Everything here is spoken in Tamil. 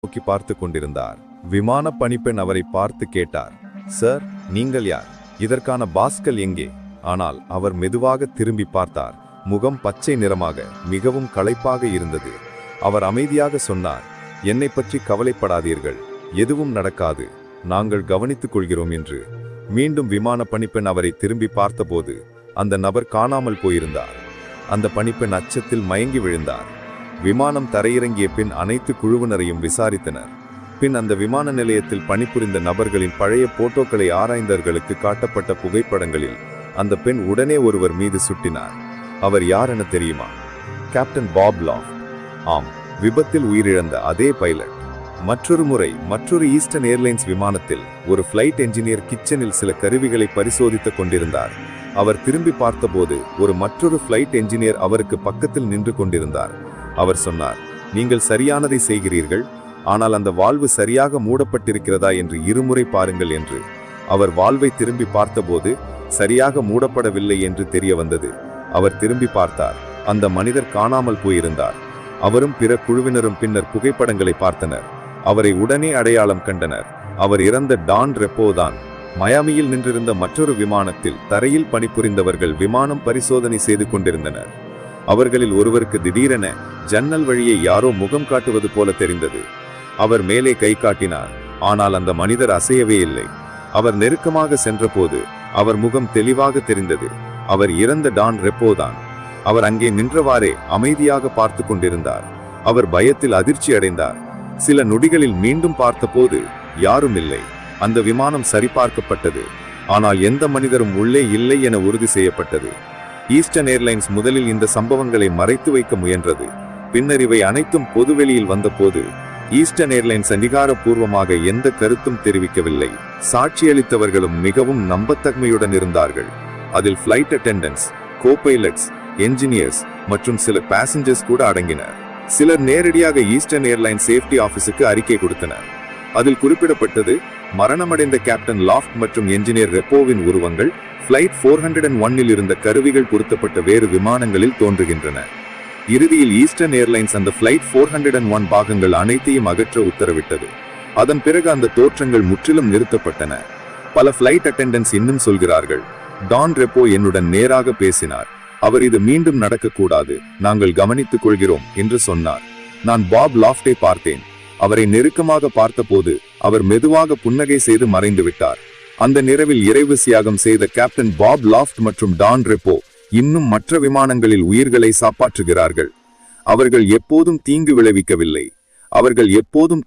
நோக்கி பார்த்து கொண்டிருந்தார். விமான பணிப்பெண் அவரை பார்த்து கேட்டார், சார், நீங்கள் யார்? இதற்கான பாஸ்கள் எங்கே? ஆனால் அவர் மெதுவாக திரும்பி பார்த்தார். முகம் பச்சை நிறமாக மிகவும் களைப்பாக இருந்தது. அவர் அமைதியாக சொன்னார், என்னை பற்றி கவலைப்படாதீர்கள், எதுவும் நடக்காது, நாங்கள் கவனித்துக் கொள்கிறோம் என்று. மீண்டும் விமான பணிப்பெண் அவரை திரும்பி பார்த்தபோது அந்த நபர் காணாமல் போயிருந்தார். அந்த பணிப்பெண் அச்சத்தில் மயங்கி விழுந்தார். விமானம் தரையிறங்கிய பின் அனைத்து குழுவினரையும் விசாரித்தனர். பின் அந்த விமான நிலையத்தில் பணிபுரிந்த நபர்களின் பழைய போட்டோக்களை ஆராய்ந்தவர்களுக்கு காட்டப்பட்ட புகைப்படங்களில் அந்த பெண் உடனே ஒருவர் மீது சுட்டினார். அவர் யார் என தெரியுமா? Captain Bob Loft. ஆம், விபத்தில் உயிரிழந்த அதே பைலட். மற்றொரு முறை மற்றொரு ஈஸ்டர்ன் ஏர்லைன்ஸ் விமானத்தில் ஒரு ஃப்ளைட் என்ஜினியர் கிச்சனில் சில கருவிகளை பரிசோதித்துக் கொண்டிருந்தார். அவர் திரும்பி பார்த்தபோது ஒரு மற்றொரு ஃப்ளைட் என்ஜினியர் அவருக்கு பக்கத்தில் நின்று கொண்டிருந்தார். அவர் சொன்னார், நீங்கள் சரியானதை செய்கிறீர்கள், ஆனால் அந்த வால்வு சரியாக மூடப்பட்டிருக்கிறதா என்று இருமுறை பாருங்கள் என்று. அவர் வால்வை திரும்பி பார்த்தபோது சரியாக மூடப்படவில்லை என்று தெரிய வந்தது. அவர் திரும்பி பார்த்தார். அந்த மனிதர் காணாமல் போயிருந்தார். அவரும் பிற குழுவினரும் பின்னர் புகைப்படங்களை பார்த்தனர். அவரை உடனே அடையாளம் கண்டனர். அவர் இறந்த டான் ரெப்போ தான். மயாமியில் நின்றிருந்த மற்றொரு விமானத்தில் தரையில் பணிபுரிந்தவர்கள் விமானம் பரிசோதனை செய்து கொண்டிருந்தனர். அவர்களில் ஒருவருக்கு திடீரென ஜன்னல் வழியே யாரோ முகம் காட்டுவது போல தெரிந்தது. அவர் மேலே கை காட்டினார், ஆனால் அந்த மனிதர் அசையவே இல்லை. அவர் நெருக்கமாக சென்றபோது அவர் முகம் தெளிவாக தெரிந்தது. அவர் இறந்த டான் ரெப்போ தான். அவர் அங்கே நின்றவாறே அமைதியாக பார்த்து கொண்டிருந்தார். அவர் பயத்தில் அதிர்ச்சி அடைந்தார். சில நொடிகளில் மீண்டும் பார்த்தபோது யாரும் இல்லை. அந்த விமானம் சரிபார்க்கப்பட்டது, ஆனால் எந்த மனிதரும் உள்ளே இல்லை என உறுதி செய்யப்பட்டது. ஈஸ்டர்ன் ஏர்லைன்ஸ் முதலில் இந்த சம்பவங்களை மறைத்து வைக்க முயன்றது. பின்னர் இவை அனைத்தும் பொதுவெளியில் வந்தபோது ஈஸ்டர்ன் ஏர்லைன்ஸ் அதிகாரப்பூர்வமாக எந்த கருத்தும் தெரிவிக்கவில்லை. சாட்சியளித்தவர்களும் மிகவும் நம்பத்தன்மையுடன் இருந்தார்கள். அதில் ஃப்ளைட் அட்டெண்டன்ட்ஸ், கோபைலட்ஸ், என்ஜினியர்ஸ் மற்றும் சில பேசஞ்சர்ஸ் கூட அடங்கினர். சிலர் நேரடியாக ஈஸ்டர்ன் ஏர்லைன் சேஃப்டி ஆபீஸுக்கு அறிக்கை கொடுத்தனர். அதில் குறிப்பிடப்பட்டது, மரணமடைந்த கேப்டன் லாஃப்ட் மற்றும் என்ஜினியர் ரெப்போவின் உருவங்கள் ஃப்ளைட் 401 இருந்த கருவிகள் பொருத்தப்பட்ட வேறு விமானங்களில் தோன்றுகின்றன. இறுதியில் ஈஸ்டர்ன் ஏர்லைன்ஸ் அந்த ஃப்ளைட் 401 பாகங்கள் அனைத்தையும் அகற்ற உத்தரவிட்டது. அதன் பிறகு அந்த தோற்றங்கள் முற்றிலும் நிறுத்தப்பட்டன. பல ஃப்ளைட் அட்டெண்டன்ட்ஸ் இன்னும் சொல்கிறார்கள், டான் ரெப்போ என்னுடன் நேராக பேசினார். அவர் இது மீண்டும் நடக்கக்கூடாது, நாங்கள் கவனித்துக் கொள்கிறோம் என்று சொன்னார். நான் பாப் லாஃப்டை பார்த்தேன். அவரை நெருக்கமாக பார்த்தபோது அவர் மெதுவாக புன்னகை செய்து மறைந்து விட்டார். அந்த நிறவில் இறைவு தியாகம் செய்த கேப்டன் பாப் லாஃப்ட் மற்றும் டான் ரெப்போ இன்னும் மற்ற விமானங்களில் உயிர்களை காப்பாற்றுகிறார்கள். அவர்கள் எப்போதும் தீங்கு விளைவிக்கவில்லை. அவர்கள் எப்போதும்